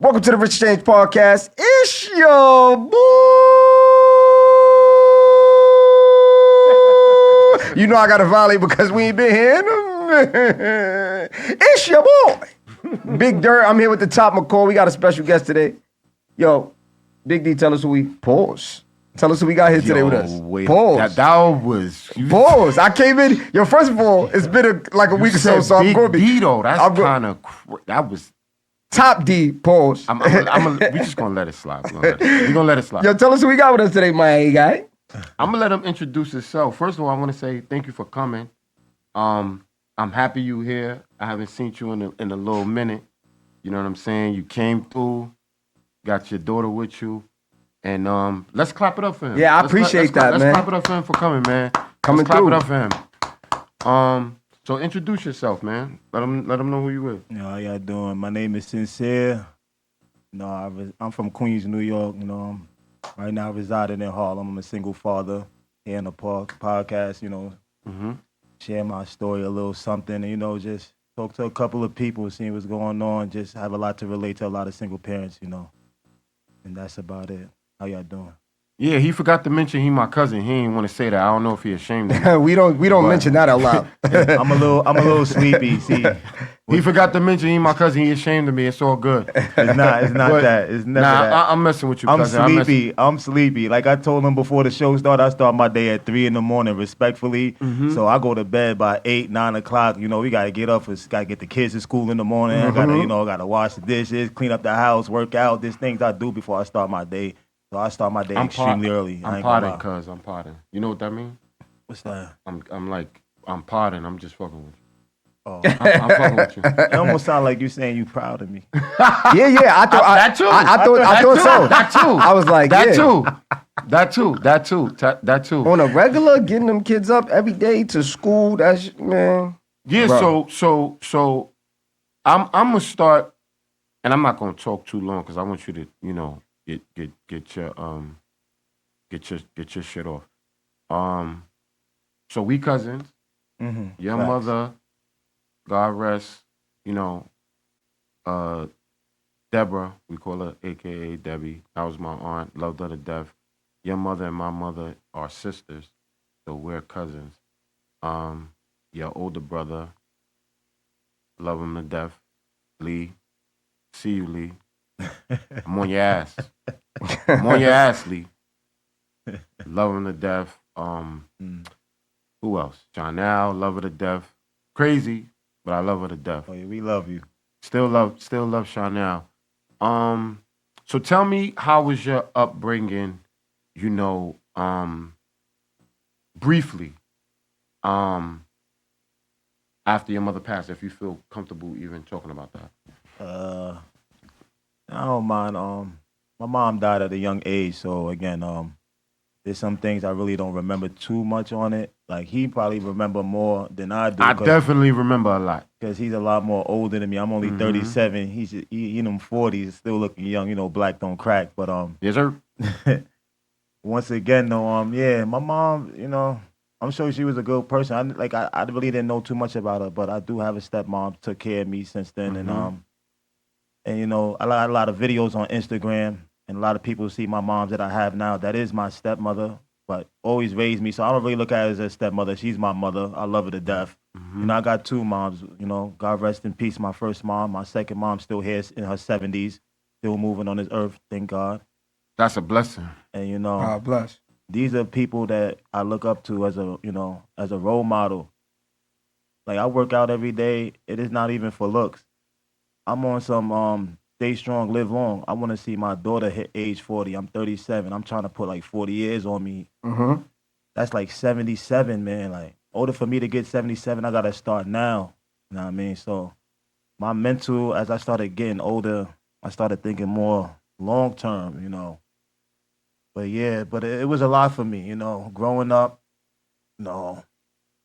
Welcome to the Rich Exchange Podcast. It's your boy. You know I got to violate because we ain't been here. It's your boy. Big Dirt. I'm here with the Top McCall. We got a special guest today. Yo, Big D, tell us who we... Pause. Tell us who we got here today with us. Wait, pause. That was... Pause. I came in... Yo, first of all, it's been like a week or so I'm going to be... D, though. That's kind of... That was... Top D, pause. We just gonna let it slide. We're gonna let it slide. Yo, tell us who we got with us today, my guy. I'm gonna let him introduce himself. First of all, I want to say thank you for coming. I'm happy you here. I haven't seen you in a little minute. You know what I'm saying? You came through, got your daughter with you, and let's clap it up for him. Yeah, I appreciate that, man. Let's clap it up for him for coming, man. Coming let's through. Clap it up for him. So introduce yourself, man. Let them know who you with. You know, how y'all doing? My name is Sincere. You know, I'm from Queens, New York. You know, right now residing in Harlem. I'm a single father here in the podcast. You know, share my story, a little something, and, you know, just talk to a couple of people, see what's going on. Just have a lot to relate to a lot of single parents, you know, and that's about it. How y'all doing? Yeah, he forgot to mention he my cousin. He ain't want to say that. I don't know if he ashamed of me. we don't mention that out loud. I'm a little sleepy. See, he forgot to mention he my cousin. He ashamed of me. It's all good. It's not that. It's never that. I'm messing with you, cousin. I'm sleepy. Like I told him before the show started, I start my day at 3 a.m, respectfully. So I go to bed by 8, 9 o'clock. You know, we gotta get up. Gotta get the kids to school in the morning. I gotta wash the dishes, clean up the house, work out. There's things I do before I start my day. So I start my day extremely early. I'm potting, cuz. I'm potting. You know what that means? What's that? I'm potting. I'm just fucking with you. Oh. I'm fucking with you. It almost sounds like you saying you proud of me. Yeah. I thought that too. I thought so. That too. I was like, that yeah. too. On a regular, getting them kids up every day to school. That's man. Yeah. Bro. So I'm gonna start, and I'm not gonna talk too long because I want you to, you know, get your shit off. So we cousins. Your mother, God rest, you know, Deborah, we call her AKA Debbie. That was my aunt, loved her to death. Your mother and my mother are sisters, so we're cousins. Your older brother, love him to death. Lee, see you, Lee. I'm on your ass. I'm on your ass, Lee. Love him to death. Who else? Jonelle, love her to death. Crazy, but I love her to death. Oh yeah, we love you. Still love Jonelle. So tell me, how was your upbringing? You know, briefly. After your mother passed, if you feel comfortable even talking about that. I don't mind. My mom died at a young age, so again, there's some things I really don't remember too much on it. Like he probably remember more than I do. I definitely remember a lot because he's a lot more older than me. I'm only 37. He's in them 40s, still looking young. You know, black don't crack. But yes, sir. Once again, though, yeah, my mom, you know, I'm sure she was a good person. I really didn't know too much about her, but I do have a stepmom, took care of me since then, and you know, I got a lot of videos on Instagram, and a lot of people see my moms that I have now. That is my stepmother, but always raised me. So I don't really look at her as a stepmother. She's my mother. I love her to death. You know, I got 2 moms. You know, God rest in peace. My first mom, my second mom, still here in her 70s, still moving on this earth. Thank God. That's a blessing. And you know, God bless. These are people that I look up to as a role model. Like I work out every day. It is not even for looks. I'm on some stay strong, live long. I want to see my daughter hit age 40. I'm 37. I'm trying to put like 40 years on me. That's like 77, man. Like, order for me to get 77, I got to start now. You know what I mean? So my mental, as I started getting older, I started thinking more long term, you know. But yeah, it was a lot for me, you know. Growing up, no,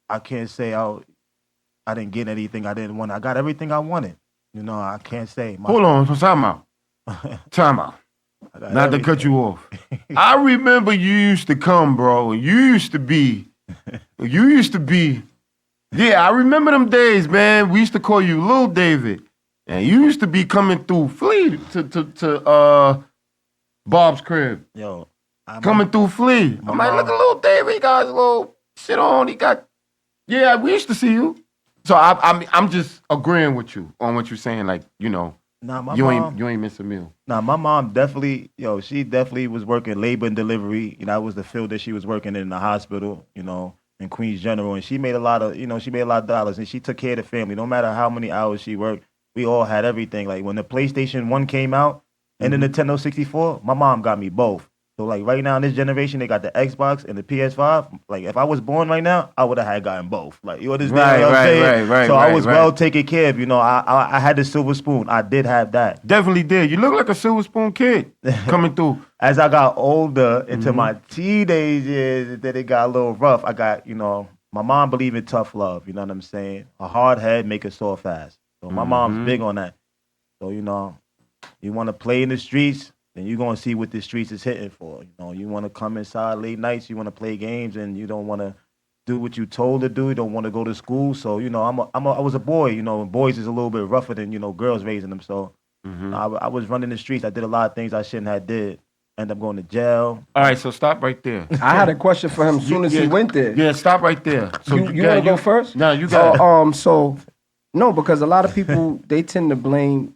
I can't say I didn't get anything I didn't want. I got everything I wanted. You know, I can't say. Hold on, time out. Time out. Not to cut you off. I remember you used to come, bro. You used to be. Yeah, I remember them days, man. We used to call you Lil David. And you used to be coming through Flea to Bob's crib. Yo, Coming through Flea. I'm like, look at little David. He got his little shit on. He got. Yeah, we used to see you. So I'm just agreeing with you on what you're saying. Like, you know, you ain't miss a meal. Nah, my mom definitely, she definitely was working labor and delivery. You know, that was the field that she was working in the hospital, in Queens General. And she made a lot of dollars, and she took care of the family. No matter how many hours she worked, we all had everything. Like when the PlayStation 1 came out and the Nintendo 64, my mom got me both. So like right now in this generation, they got the Xbox and the PS5. Like if I was born right now, I would have had gotten both. Like you understand what I'm saying? Right. So I was well taken care of. I had the silver spoon. I did have that. Definitely did. You look like a silver spoon kid coming through. As I got older into my teenage years, then it got a little rough. I got, my mom believed in tough love. You know what I'm saying? A hard head make it soft fast. So my mom's big on that. So you want to play in the streets, then you're going to see what the streets is hitting for. You want to come inside late nights, you want to play games, and you don't want to do what you told to do. You don't want to go to school. So, I was a boy. Boys is a little bit rougher than, girls raising them. So I was running the streets. I did a lot of things I shouldn't have did. End up going to jail. All right, so stop right there. I had a question for him as soon as he went there. Yeah, stop right there. So you want to go first? No, you got it. No, because a lot of people, they tend to blame,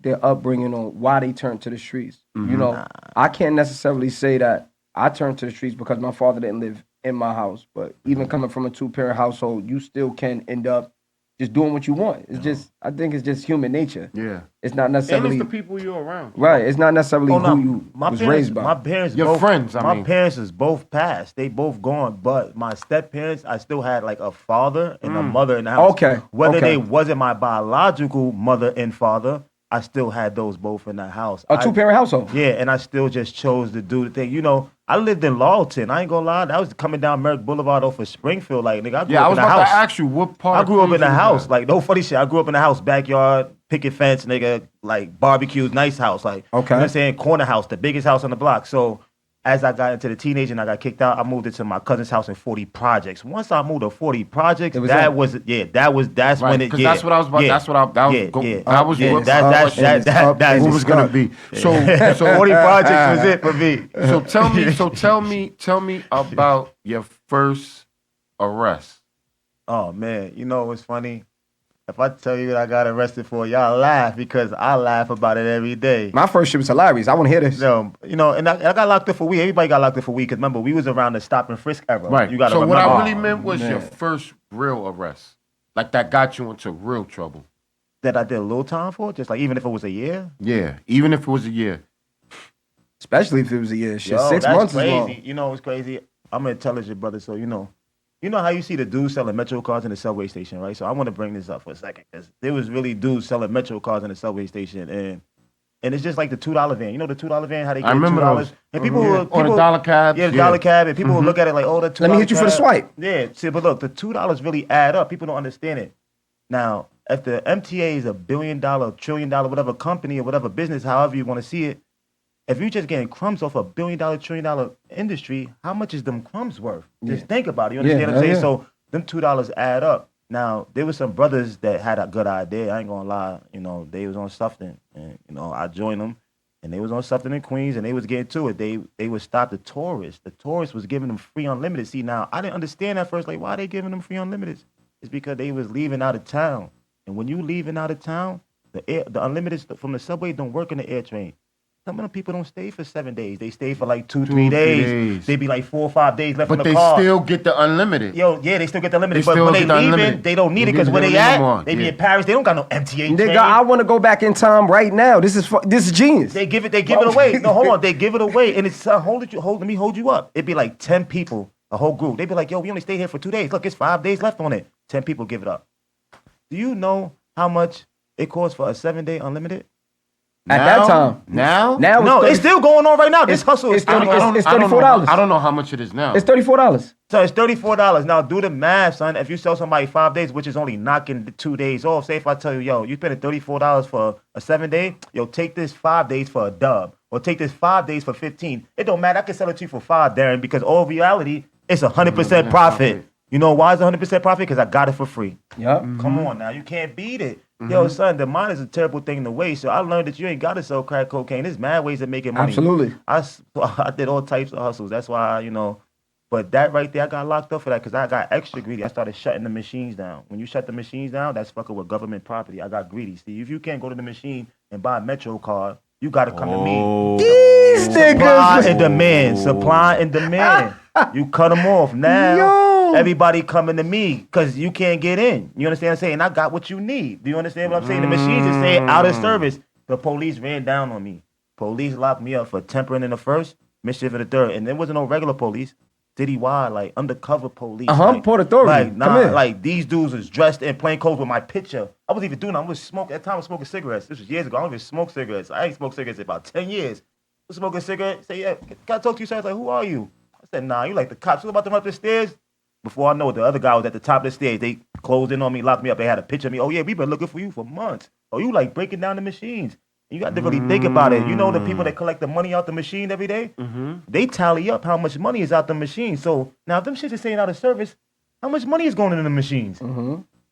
their upbringing on why they turned to the streets. I can't necessarily say that I turned to the streets because my father didn't live in my house. But even coming from a 2-parent household, you still can end up just doing what you want. It's I think it's just human nature. Yeah. It's not necessarily. And it's the people you're around. Right. It's not necessarily who you was raised by. My parents, your friends. My parents is both passed. They both gone. But my step parents, I still had like a father and a mother in the house. Okay. Whether they wasn't my biological mother and father, I still had those both in the house. A 2-parent household. Yeah, and I still just chose to do the thing. I lived in Lawton. I ain't gonna lie. I was coming down Merrick Boulevard off of Springfield. Like, nigga, I grew up in the house. I was about to ask you what part. I grew up in the house. Like, no funny shit. I grew up in the house, backyard, picket fence, nigga, like barbecues, nice house. Like, you know what I'm saying? Corner house, the biggest house on the block. So, as I got into the teenage and I got kicked out, I moved into my cousin's house in 40 Projects. Once I moved to 40 Projects, that's when it, right, because that's what I was about. Yeah, that's what I was. That was gonna be. So 40 Projects was it for me. So tell me about your first arrest. Oh man, what's funny? If I tell you that I got arrested for, y'all laugh because I laugh about it every day. My first shit was hilarious. I want to hear this. And I got locked up for weed. Everybody got locked up for weed because remember, we was around the stop and frisk era. Right. You gotta so remember. what I really meant was your first real arrest. Like that got you into real trouble. That I did a little time for? Just like even if it was a year? Yeah, even if it was a year. Especially if it was a year. Shit, Yo, 6 months is long. It's crazy. I'm an intelligent brother, so You know how you see the dudes selling Metro cards in the subway station, right? So I want to bring this up for a second because there was really dudes selling Metro cards in the subway station, and it's just like the $2 van. You know the $2 van, how they get $2, and people or the dollar cab, the dollar cab, and people will look at it like, oh, the $2. Let me hit you for the swipe. Yeah, see, but look, the $2 really add up. People don't understand it. Now, if the MTA is $1 billion, $1 trillion, whatever company or whatever business, however you want to see it, if you're just getting crumbs off $1 billion, $1 trillion industry, how much is them crumbs worth? Just think about it. You understand what I'm saying? Yeah. So them $2 add up. Now, there were some brothers that had a good idea. I ain't gonna lie. They was on something, and I joined them, and they was on something in Queens, and they was getting to it. They would stop the tourists. The tourists was giving them free unlimited. See, now I didn't understand at first, like why they giving them free unlimited? It's because they was leaving out of town, and when you leaving out of town, the unlimited from the subway don't work in the air train. Some of them people don't stay for 7 days. They stay for like 2-3 days. They be like 4 or 5 days left in the car. But they still get the unlimited. They still get the unlimited. But when they leaving, they don't need it because where they at, they be in Paris. They don't got no MTA train. I want to go back in time right now. This is genius. They give it away. No, hold on. They give it away, and it's let me hold you up. It'd be like 10 people, a whole group. They'd be like, yo, we only stay here for 2 days. Look, it's 5 days left on it. 10 people give it up. Do you know how much it costs for a 7-day unlimited? At that time. Now? No, it's still going on right now. This hustle is still going on. It's $34. I don't know how much it is now. It's $34. So it's $34. Now do the math, son. If you sell somebody 5 days, which is only knocking the 2 days off, say if I tell you, yo, you spending $34 for a 7-day, yo, take this 5 days for a dub. Or take this 5 days for 15. It don't matter. I can sell it to you for $5, Darren, because all reality, it's 100% profit. You know why it's 100% profit? Because I got it for free. Yep. Come on now, you can't beat it. Yo, son, the mind is a terrible thing to waste. So I learned that you ain't got to sell crack cocaine. There's mad ways of making money. Absolutely. I did all types of hustles. That's why, but that right there, I got locked up for that because I got extra greedy. I started shutting the machines down. When you shut the machines down, that's fucking with government property. I got greedy. See, if you can't go to the machine and buy a Metro card, you got to come to me. These Supply niggas. and demand. Supply and demand. You cut them off. Now, everybody coming to me because you can't get in. You understand what I'm saying? I got what you need. Do you understand what I'm saying? The machines is saying out of service. The police ran down on me. Police locked me up for tempering in the first, mischief in the third. And there wasn't no regular police. Citywide, like undercover police. Port Authority. Like these dudes was dressed in plain clothes with my picture. I was even doing that. I was smoking. At the time, I was smoking cigarettes. This was years ago. I don't even smoke cigarettes. I ain't smoked cigarettes in about 10 years. I was smoking cigarettes. Say, yeah, can I talk to you, sir? I was like, who are you? I said, nah, you like the cops. You about to run up the stairs? Before I know it, the other guy was at the top of the stairs. They closed in on me, locked me up. They had a picture of me. Oh, yeah, we've been looking for you for months. Oh, you like breaking down the machines. You got to really think about it. You know the people that collect the money out the machine every day? They tally up how much money is out the machine. So now if them shits are saying out of service, how much money is going into the machines?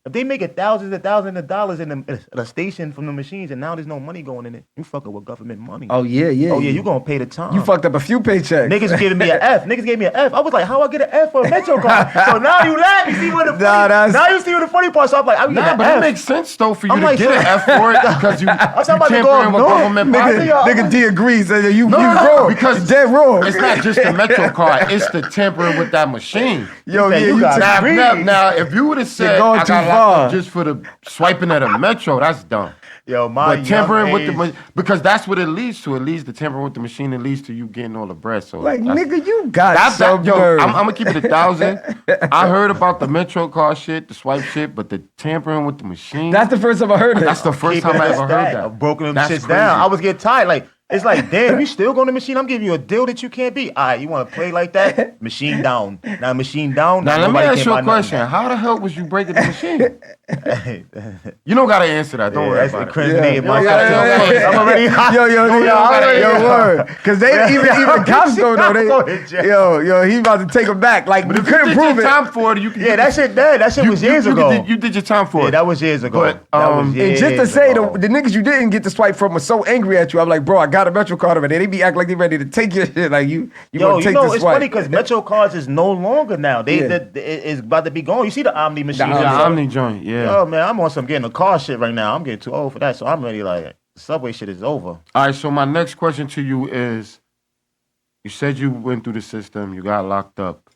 If they making thousands and thousands of dollars in the station from the machines and now there's no money going in it, you fucking with government money. Oh, yeah. Oh, yeah, you going to pay the time. You fucked up a few paychecks. Niggas giving me an F. Niggas gave me an F. I was like, how I get an F for a Metro card? So now you laugh. You see what the funny Now you see what the funny part. So I'm like, I'm getting an but F. it makes sense though for you I'm to like, get an F for it because you tampering with government property. Nigga D agrees. You No, wrong. because you dead wrong. It's not just the Metro card. It's the tampering with that machine. Yo, said yeah, you you got took Now, if you would have said going I too got locked far. up just for the swiping at a Metro, that's dumb. Yo, my But tampering with age, the because that's what it leads to. It leads to tampering with the machine. It leads to you getting all the bread. So like, that's- nigga, you got some yo, nerve. I'm gonna keep it 1,000. I heard about the Metro card shit, the swipe shit, but the tampering with the machine. That's the first time I heard it. That's the first keeping time I it ever a heard stack. that. I've broken them That's shits crazy. down. I was getting tired. Like, it's like, damn, you still going to machine? I'm giving you a deal that you can't beat. All right, you want to play like that? Machine down. Now machine down. Now let me nobody ask can you a buy question. nothing. How the hell was you breaking the machine? You don't gotta answer that. Don't worry That's about it. incriminating Yeah. myself. Yeah. I'm already hot. Yo, word. Because even cops don't know. Go ahead, Jeff. Yo, he about to take him back. Like, But you if you couldn't did prove your it. time for it, you can. Yeah, that shit was years ago. You did your time for Yeah, it. that was years ago. But, That was and And just to years say, ago. the niggas you didn't get the swipe from were so angry at you. I'm like, bro, I got a Metro card over there. They be acting like they ready to take your shit. Like, you Yo, want to take you know, the it's swipe. funny because Metro cards is no longer now. Yeah. It's about to be gone. You see the Omni machine? Omni. the Omni joint, yeah. Oh man, I'm on some getting a car shit right now. I'm getting too old for that, so I'm ready. Like Subway shit is over. All right, so my next question to you is: you said you went through the system, you got locked up.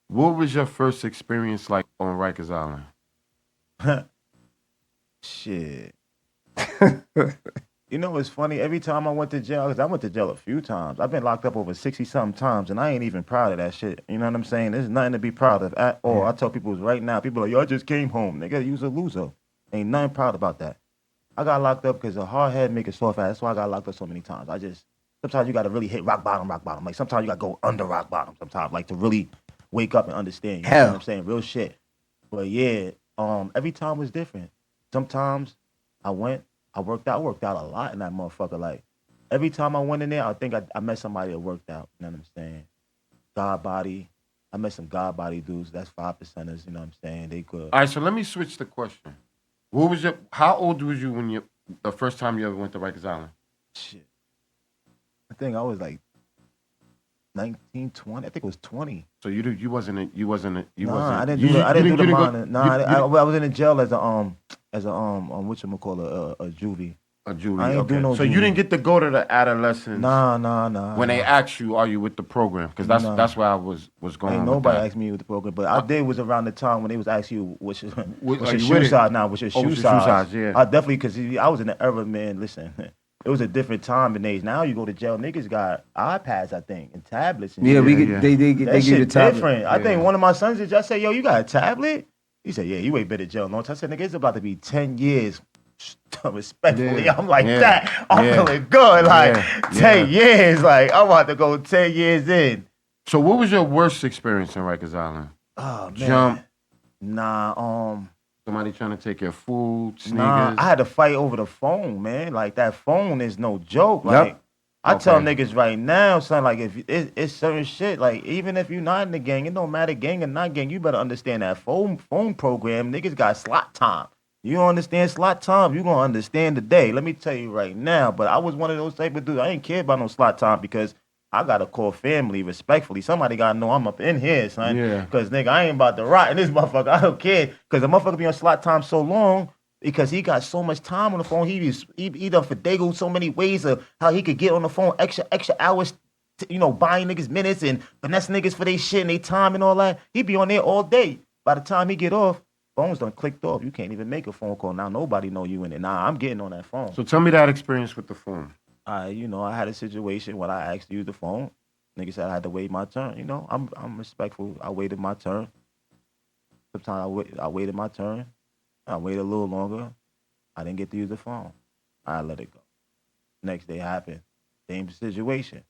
What was your first experience like on Rikers Island? Shit. You know, it's funny. Every time I went to jail, because I went to jail a few times. I've been locked up over 60-something times, and I ain't even proud of that shit. You know what I'm saying? There's nothing to be proud of at all. I tell people right now, people are like, yo, I just came home. Nigga, you's a loser. Ain't nothing proud about that. I got locked up because a hard head make a soft ass. That's why I got locked up so many times. Sometimes you got to really hit rock bottom. Like, sometimes you got to go under rock bottom sometimes, like, to really wake up and understand. You know what I'm saying? Real shit. But, yeah, every time was different. Sometimes I worked out a lot in that motherfucker. Like, every time I went in there, I think I met somebody that worked out. You know what I'm saying? God body. I met some God body dudes. That's 5%ers. You know what I'm saying? They good. All right, so let me switch the question. How old was you when the first time you ever went to Rikers Island? Shit. I think I was like 19, 20. I think it was 20. So you wasn't. I didn't do the minor. I was in the jail as a whatchamacallit, a juvie. A juvie. I ain't do no So you juvie. didn't get to go to the adolescents. Nah. When they asked you, are you with the program? Because that's where I was going. Ain't with nobody that. asked me with the program, but I did was around the time when they was asking you what's your Are shoe you with it? size now, what's your shoe what's your shoe size? size, yeah. I definitely, because I was in the era, man, listen, it was a different time and age. Now you go to jail, niggas got iPads, I think, and tablets. And Yeah, shit. we get, yeah. they That give you shit the tablet. different. I think one of my sons just said, yo, you got a tablet? He said, yeah, you ain't been to jail no time. I said, nigga, it's about to be 10 years. Respectfully, Yeah. I'm like Yeah. that. I'm Yeah. feeling good. Like, Yeah. 10 years. Like, I'm about to go 10 years in. So what was your worst experience in Rikers Island? Oh, man. Jump. Nah, Somebody trying to take your food, sneakers. Nah, I had to fight over the phone, man. Like, that phone is no joke. Yep. Like, I tell niggas right now, son, like if it's certain shit, like even if you're not in the gang, it don't matter gang or not gang, you better understand that phone program, niggas got slot time. You don't understand slot time, you gonna understand the day. Let me tell you right now. But I was one of those type of dudes. I ain't care about no slot time because I gotta call family respectfully. Somebody gotta know I'm up in here, son. Yeah. Cause nigga, I ain't about to rot in this motherfucker. I don't care. Cause the motherfucker be on slot time so long. Because he got so much time on the phone, he done finagled so many ways of how he could get on the phone extra hours, buying niggas minutes and finesse niggas for their shit and their time and all that. He be on there all day. By the time he get off, phone's done clicked off. You can't even make a phone call now. Nobody know you in it. Nah, I'm getting on that phone. So tell me that experience with the phone. I had a situation when I asked to use the phone. Nigga said I had to wait my turn. I'm respectful. I waited my turn. Sometimes I waited my turn. I waited a little longer. I didn't get to use the phone. I let it go. Next day happened. Same situation.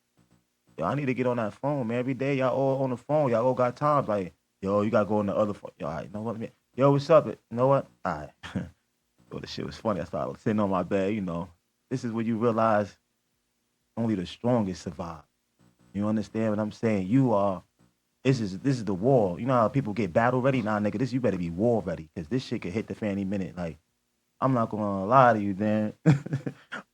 Yo, I need to get on that phone, man. Every day y'all all on the phone. Y'all all got times like, yo, you gotta go on the other phone. Yo, all right, you know what? Yo, what's up? You know what? All right. Yo, the shit was funny. I started sitting on my bed, This is when you realize only the strongest survive. You understand what I'm saying? This is the war. You know how people get battle ready? Nah, nigga, you better be war ready, because this shit could hit the fan any minute. Like, I'm not gonna lie to you, Dan.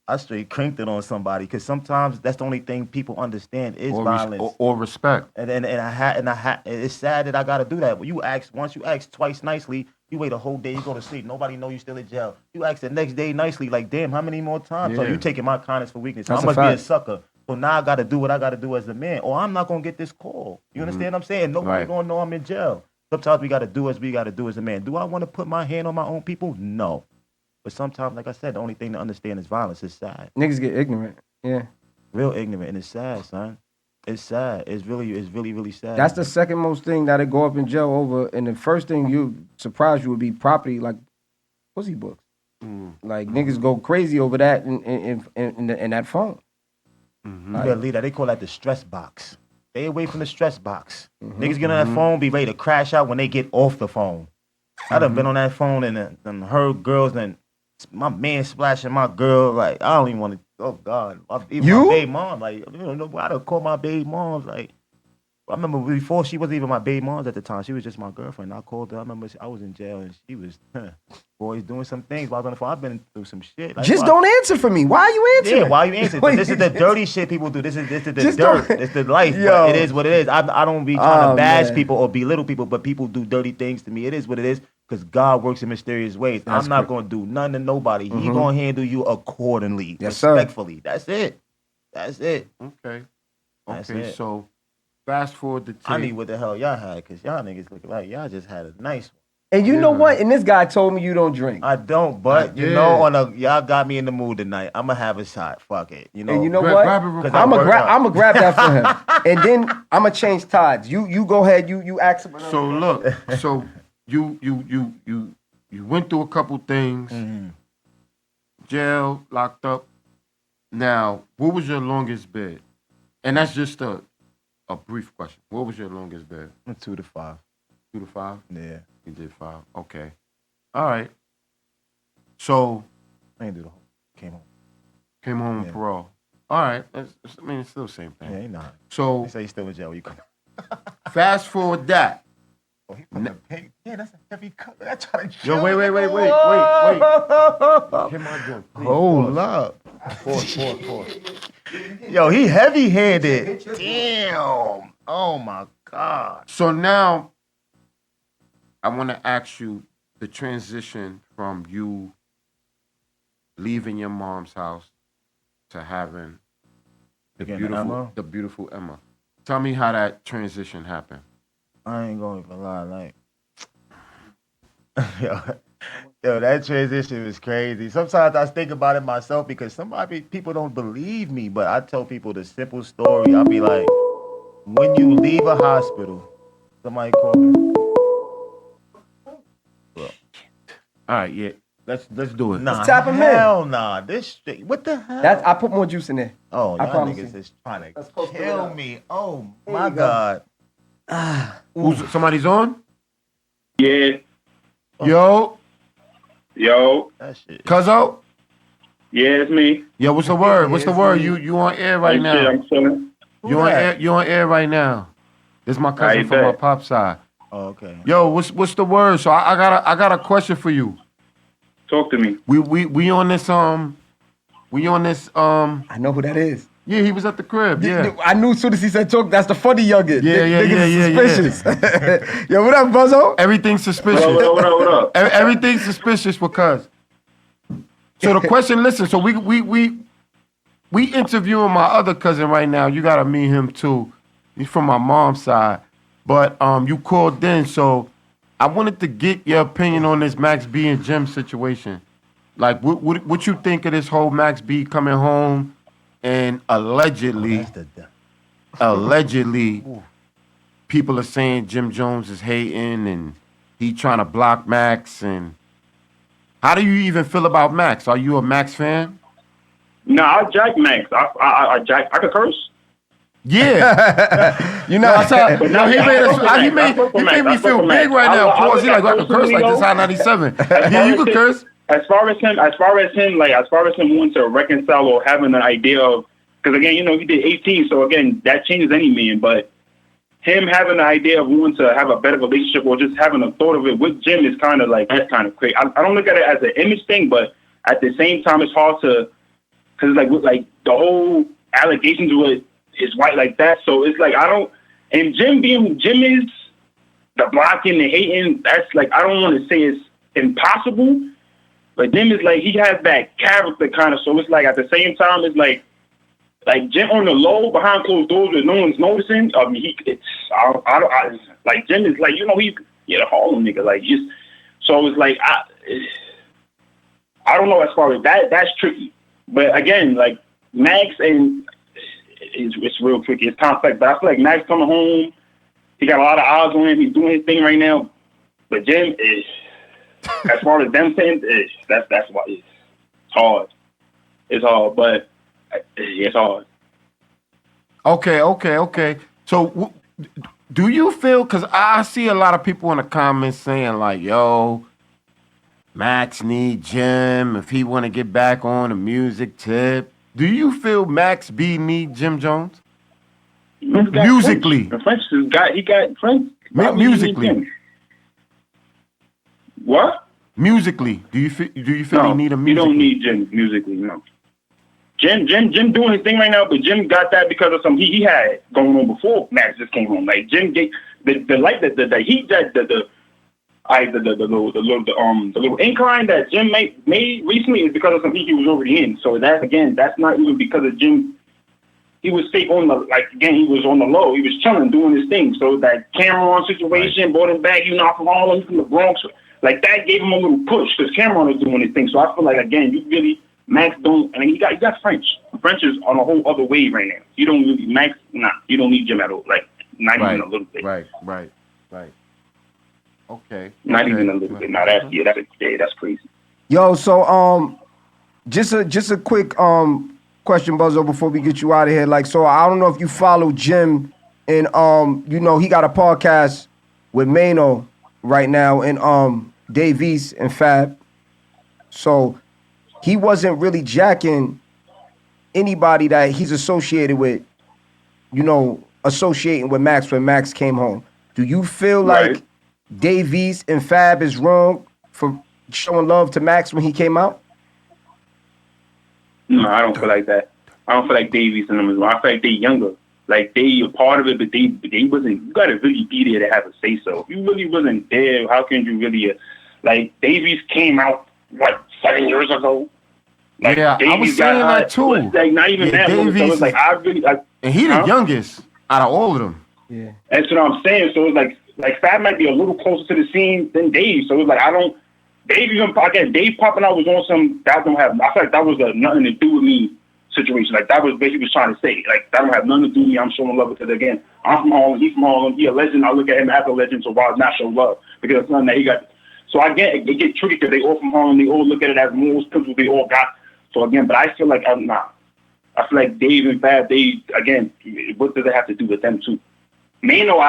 I straight cranked it on somebody, because sometimes that's the only thing people understand is violence or respect. And it's sad that I gotta do that. But once you ask twice nicely, you wait a whole day, you go to sleep. Nobody know you still in jail. You ask the next day nicely, like, damn, how many more times? Yeah. So you taking my kindness for weakness. That's I must a be a fact. sucker. So now I gotta do what I gotta do as a man, or I'm not gonna get this call. You understand what I'm saying? Nobody gonna know I'm in jail. Sometimes we gotta do as we gotta do as a man. Do I want to put my hand on my own people? No. But sometimes, like I said, the only thing to understand is violence. It's sad. Niggas get ignorant. Yeah. Real ignorant, and it's sad, son. It's sad. It's really sad. That's the second most thing that'll go up in jail over, and the first thing you surprise you would be property, like pussy books. Like niggas go crazy over that in that phone. You better leave that. They call that the stress box. Stay away from the stress box. Niggas get on that phone, be ready to crash out when they get off the phone. I done been on that phone and heard girls and my man splashing my girl. Like, I don't even want to. Oh God, even my baby mom. Like, I done call my baby moms. Like, I remember before she wasn't even my baby moms at the time. She was just my girlfriend. I called her. I remember I was in jail and she was boys doing some things while I was on the phone. I've been through some shit. Like, just don't answer for me. Why are you answering? Yeah, why you answering? But this is the dirty shit people do. This is the dirt. It's the life. But it is what it is. I don't be trying to bash people or belittle people, but people do dirty things to me. It is what it is, because God works in mysterious ways. I'm not going to do nothing to nobody. He going to handle you accordingly, respectfully. Sir. That's it. Okay. That's Okay, it. so fast forward to I need what the hell y'all had, because y'all niggas look like y'all just had a nice one. And you know what? And this guy told me you don't drink. I don't, but y'all got me in the mood tonight. I'm gonna have a shot. Fuck it. And you know what? I'm gonna grab that for him, and then I'm gonna change tides. You go ahead. You ask him. So look, so you went through a couple things, jail, locked up. Now, what was your longest bid? And that's just a brief question. What was your longest bid? 2 to 5. 2 to 5? Yeah. You did 5. Okay. All right. So I ain't do the whole. Came home on parole. All right. It's still the same thing. Yeah, he not. So they say he's still in jail when you come. Fast forward that. Oh, he put the big. Yeah, that's a heavy cut. I try to kill. Yo, wait. Hit my joint, please. Hold up. Pause. Yo, he heavy-handed. Damn. Oh my God. So now I want to ask you the transition from you leaving your mom's house to having the beautiful Emma. Tell me how that transition happened. I ain't going to lie, like, yo, that transition was crazy. Sometimes I think about it myself, because people don't believe me, but I tell people the simple story. I'll be like, when you leave a hospital, somebody call me. All right, yeah. Let's do it. Nah, let's tap him in. Hell nah. This straight. What the hell? I put more juice in there. Oh, y'all niggas is trying to kill me. Oh my God. Somebody's on? Yeah. Yo. Yo. That shit. Cuzzo? Yeah, it's me. Yo, what's the word? What's the Yes, word? me. You on air right Shit, now? I'm chilling. You on air? You on air right now? This is my cousin Right from my back. pop side. Oh, okay. Yo, what's the word? So I got a question for you. Talk to me. We on this I know who that is. yeah, he was at the crib. Yeah. I knew as soon as he said talk, that's the funny youngin. Yeah, Niggas is suspicious. Yo, what up, Buzzo? Everything's suspicious. What up? Everything's suspicious because. So the question, listen. So we interviewing my other cousin right now. You gotta meet him too. He's from my mom's side, but you called in, so I wanted to get your opinion on this Max B and Jim situation. Like, what you think of this whole Max B coming home and allegedly, people are saying Jim Jones is hating and he trying to block Max. And how do you even feel about Max? Are you a Max fan? No, I jack Max. I jack. I could curse. Yeah. You know, He made me feel big right now. Pause. He like, I can curse like this high 97. Yeah, you can curse. As far as him wanting to reconcile or having an idea of, because again, he did 18, so again, that changes any man. But him having the idea of wanting to have a better relationship or just having a thought of it with Jim is kind of like, that's kind of crazy. I don't look at it as an image thing, but at the same time, it's hard to, because like the whole allegations with his wife like that. So it's like, and Jim is the blocking, the hating, that's like, I don't want to say it's impossible, but Jim is like, he has that character kind of, so it's like at the same time, it's like Jim on the low behind closed doors where no one's noticing. I mean, like Jim is like, he's a Harlem nigga, like just, so it's like, I don't know as far as that's tricky. But again, like Max and it's real tricky. It's complex. But I feel like Max coming home, he got a lot of eyes on him. He's doing his thing right now. But Jim is, as far as them saying, that's why it's hard. It's hard, but it's hard. Okay. So do you feel? Because I see a lot of people in the comments saying like, "Yo, Max need Jim if he want to get back on a music tip." Do you feel Max B need Jim Jones? Musically. French he got French. Musically. What? Musically. Do you feel he need a musically? You don't need Jim musically, no. Jim doing his thing right now, but Jim got that because of something he had going on before Max just came home. Like Jim gave the heat that the little incline that Jim made recently is because of some heat he was already in. So that's not even because of Jim. He was safe he was on the low. He was chilling, doing his thing. So that Cameron situation brought him back, even off from Harlem, from the Bronx, like that gave him a little push because Cameron was doing his thing. So I feel like again, Max don't, and he got French. French is on a whole other wave right now. You don't really Max, you don't need Jim at all. Like not even a little bit. Right. Okay. Not even a little bit. Now that's crazy. Yo, so just a quick question, Buzzo, before we get you out of here. Like, so I don't know if you follow Jim, and he got a podcast with Mano right now, and Dave East and Fab. So he wasn't really jacking anybody that he's associated with, associating with Max when Max came home. Do you feel like Dave East and Fab is wrong for showing love to Max when he came out? No, I don't feel like that. I don't feel like Dave East and them is wrong. I feel like they younger. Like they a part of it, but they wasn't. You gotta really be there to have a say so. If you really wasn't there, how can you really like Dave East came out 7 years ago? Like, yeah, I was saying that too. Like not even that. So it's like I really and he the youngest out of all of them. Yeah, that's what I'm saying. So it's like Fab might be a little closer to the scene than Dave. So it's like Dave popping out was on some that don't have. I feel like that was a nothing to do with me situation. Like that was what he was trying to say. Like that don't have nothing to do with me. I'm showing love because again, I'm from Harlem. He's from Harlem. He a legend. I look at him as a legend. So why not show love? Because it's nothing that he got. So I get it get tricky because they all from Harlem. They all look at it as morals, principles. They all got. So again, but I feel like I'm not. I feel like Dave and Fab. What does it have to do with them too? Mano,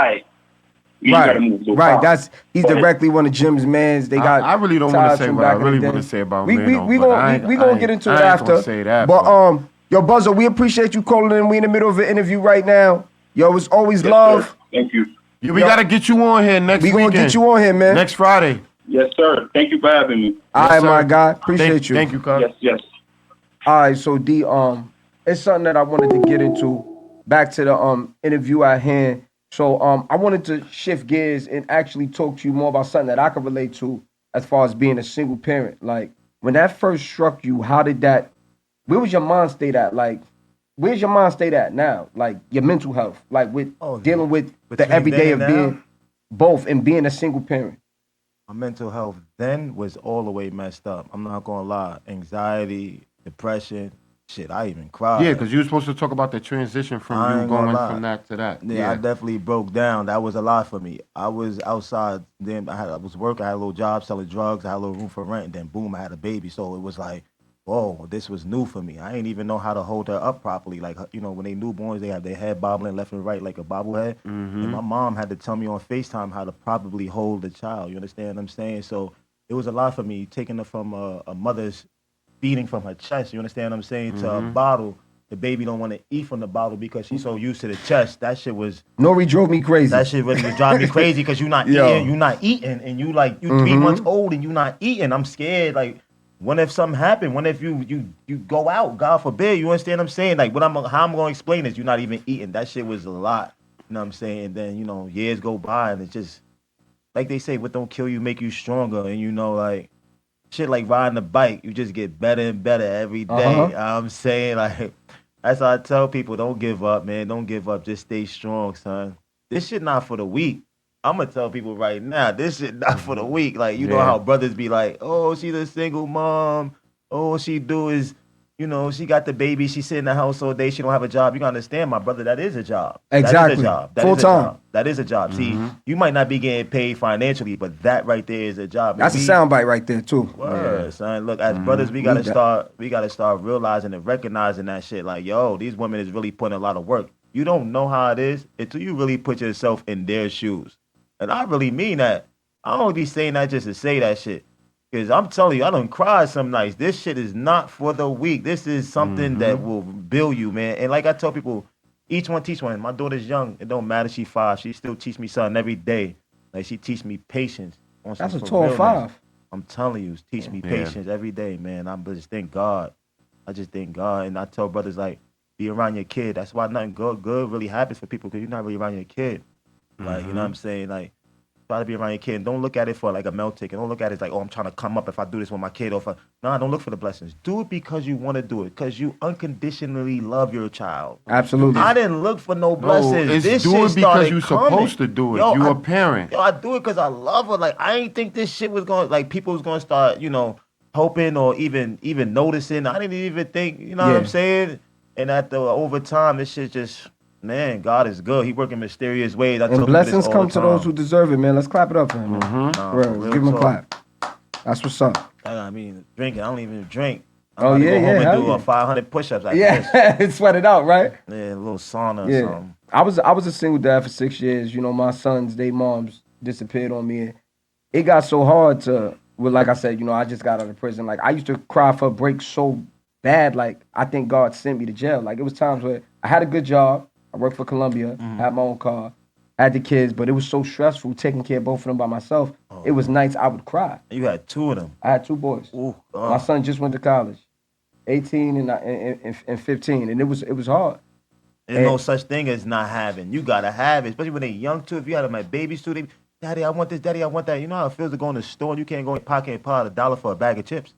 You just gotta move a little faster. He's directly one of Jim's mans. They got. I really don't want to say what I really want to say about Mano. We gonna get into it after. Gonna say that, but yo, Buzzo, we appreciate you calling in. We in the middle of an interview right now. Yo, it's always love. Sir. Thank you. Yeah, we gotta get you on here next weekend. We gonna get you on here, man. Next Friday. Yes, sir. Thank you for having me. All right, my guy. Appreciate you. Thank you, cuz. Yes. All right, so D, it's something that I wanted to get into. Back to the interview at hand. So I wanted to shift gears and actually talk to you more about something that I could relate to as far as being a single parent. Like, when that first struck you, where was your mind state at? Like, where's your mind state at now? Like, your mental health, like with dealing with the everyday of being both and being a single parent. My mental health then was all the way messed up. I'm not gonna lie. Anxiety, depression, shit, I even cried. Yeah, because you were supposed to talk about the transition from you going from that to that. Yeah, I definitely broke down. That was a lot for me. I was outside, then I was working, I had a little job selling drugs, I had a little room for rent, and then boom, I had a baby. So it was like, whoa, this was new for me. I didn't even know how to hold her up properly. Like, you know, when they newborns, they have their head bobbling left and right like a bobblehead. Mm-hmm. And my mom had to tell me on FaceTime how to properly hold the child. You understand what I'm saying? So it was a lot for me, taking her from a mother's feeding from her chest, you understand what I'm saying, to a bottle. The baby don't want to eat from the bottle because she's so used to the chest. That shit was... Nori drove me crazy. That shit really was driving me crazy because you're not eating, and you 3 months old and you not eating. I'm scared, like, what if something happened? What if you go out? God forbid. You understand what I'm saying? Like, how I'm going to explain this? You're not even eating. That shit was a lot. You know what I'm saying? And then, you know, years go by and it's just, like they say, what don't kill you make you stronger. And, you know, like, shit like riding a bike, you just get better and better every day. You know what I'm saying? Like, that's how I tell people, don't give up, man. Don't give up. Just stay strong, son. This shit not for the weak. I'm going to tell people right now, this shit not for the weak. Like, you know how brothers be like, oh, she's a single mom. All she do is, you know, she got the baby. She sit in the house all day. She don't have a job. You got to understand, my brother, that is a job. Exactly. That is a job. Full time. That is a job. See, you might not be getting paid financially, but that right there is a job. That's a soundbite right there, too. Word, son. Look, as brothers, we got to start realizing and recognizing that shit. Like, yo, these women is really putting a lot of work. You don't know how it is until you really put yourself in their shoes. And I really mean that. I don't be saying that just to say that shit. Because I'm telling you, I done cried some nights. This shit is not for the weak. This is something that will build you, man. And like I tell people, each one teach one. My daughter's young. It don't matter. She 5. She still teach me something every day. Like, she teach me patience. That's a tall 5. I'm telling you, teach me patience every day, man. I just thank God. I just thank God. And I tell brothers, like, be around your kid. That's why nothing good really happens for people, because you're not really around your kid. Like, you know what I'm saying? Like, try to be around your kid. Don't look at it for like a melt ticket. Don't look at it as like, oh, I'm trying to come up if I do this with my kid. Nah, don't look for the blessings. Do it because you want to do it. Because you unconditionally love your child. Absolutely. I didn't look for no blessings. It's do it because you're supposed to do it. You're a parent. I do it because I love her. Like, I ain't think this shit was going, like, people was going to start, you know, hoping or even noticing. I didn't even think, you know what I'm saying? And over time, this shit just... Man, God is good. He working mysterious ways. And blessings come to those who deserve it, man. Let's clap it up for him. Give him a clap. That's what's up. I mean, drinking. I don't even drink. I'm go home and do 500 push-ups like this. Sweat it out, right? Yeah, a little sauna or something. I was a single dad for 6 years. You know, my sons, they moms disappeared on me. It got so hard like I said, you know, I just got out of prison. Like, I used to cry for a break so bad. Like, I think God sent me to jail. Like, it was times where I had a good job. I worked for Columbia, had my own car, had the kids, but it was so stressful taking care of both of them by myself. It was nights I would cry. You had 2 of them? I had 2 boys. My son just went to college, 18 and 15, and it was hard. There's no such thing as not having. You got to have it, especially when they're young, too. If you had them at babies, too, Daddy, I want this, Daddy, I want that. You know how it feels to go in the store and you can't go in your pocket and pull out $1 for a bag of chips?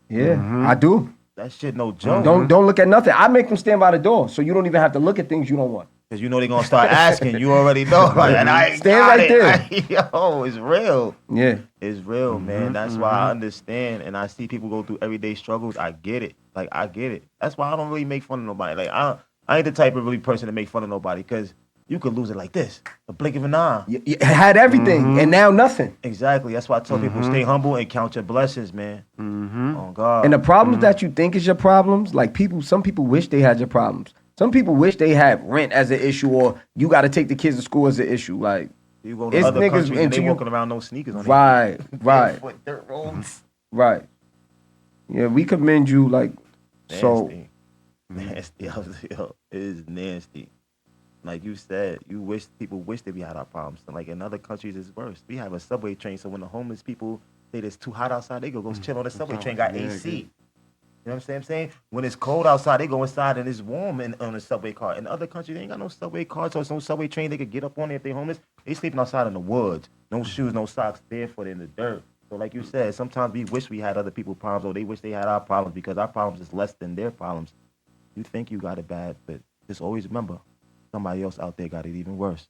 Yeah, I do. That shit no joke. Don't look at nothing. I make them stand by the door, so you don't even have to look at things you don't want. Because you know they're going to start asking. You already know. Like, and I stand right there. Yo, it's real. Yeah. It's real, man. That's why I understand, and I see people go through everyday struggles. I get it. Like, I get it. That's why I don't really make fun of nobody. Like, I ain't the type of really person to make fun of nobody, because you could lose it like this, a blink of an eye. You had everything, and now nothing. Exactly. That's why I tell people, stay humble and count your blessings, man. Oh, God. And the problems that you think is your problems, like some people wish they had your problems. Some people wish they had rent as an issue, or you got to take the kids to school as an issue. Like, You go to It's other niggas countries and until they you- walking around no sneakers on Right, their feet. right. Barefoot, dirt roads. Right. Yeah, we commend you. Like, so Nasty. Nasty. Yo, it is nasty. Like you said, people wish that we had our problems. So like in other countries, it's worse. We have a subway train, so when the homeless people say it's too hot outside, they go chill on the subway train, got AC. You know what I'm saying? When it's cold outside, they go inside and it's warm on the subway car. In other countries, they ain't got no subway cars or no subway train they could get up on it if they homeless. They sleeping outside in the woods. No shoes, no socks, barefoot in the dirt. So like you said, sometimes we wish we had other people's problems or they wish they had our problems because our problems is less than their problems. You think you got it bad, but just always remember, somebody else out there got it even worse.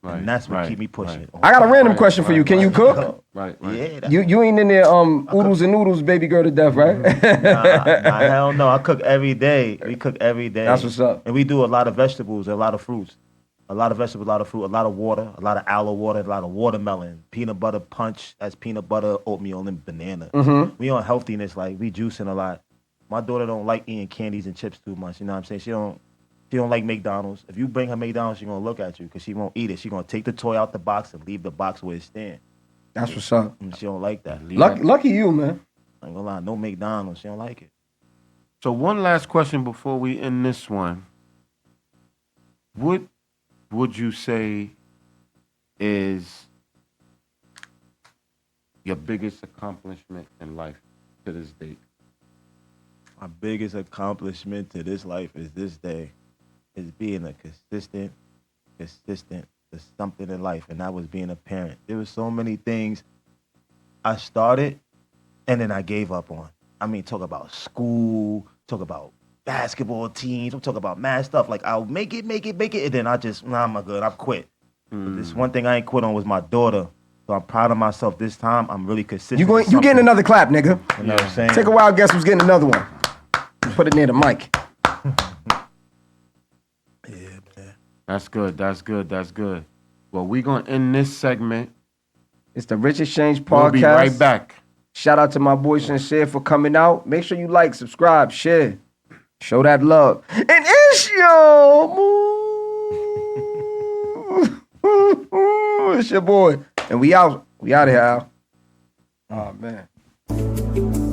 Right, And that's what right, keep me pushing. right. I got a random question for you. right, Can you right. cook? Right. Yeah. That's, You ain't in there oodles and noodles, baby girl to death, right? nah, hell no. I cook every day. We cook every day. That's what's up. And we do a lot of vegetables, and a lot of fruits. A lot of vegetables, a lot of fruit, a lot of water, a lot of aloe water, a lot of watermelon, peanut butter punch. That's peanut butter, oatmeal, and banana. Mm-hmm. We on healthiness, like we juicing a lot. My daughter don't like eating candies and chips too much. You know what I'm saying? She don't like McDonald's. If you bring her McDonald's, she gonna look at you because she won't eat it. She gonna take the toy out the box and leave the box where it stand. That's what's up. And she don't like that. Lucky you, man. I ain't gonna lie, no McDonald's. She don't like it. So one last question before we end this one. What would you say is your biggest accomplishment in life to this date? My biggest accomplishment to this life is this day is being a consistent to something in life, and that was being a parent. There was so many things I started and then I gave up on. I mean, talk about school, talk about basketball teams, I'm talking about mad stuff. Like I'll make it, and then I just, I'm not good, I've quit. But this one thing I ain't quit on was my daughter. So I'm proud of myself this time. I'm really consistent. You getting another clap, nigga. You know what I'm saying? Take a wild guess who's getting another one. Put it near the mic. Yeah, man. That's good. Well, we gonna end this segment. It's the Rich Exchange Podcast. We'll be right back. Shout out to my boy Sincere for coming out. Make sure you like, subscribe, share. Show that love. And it's your It's your boy. And we out. We out of here, Al. Oh, man.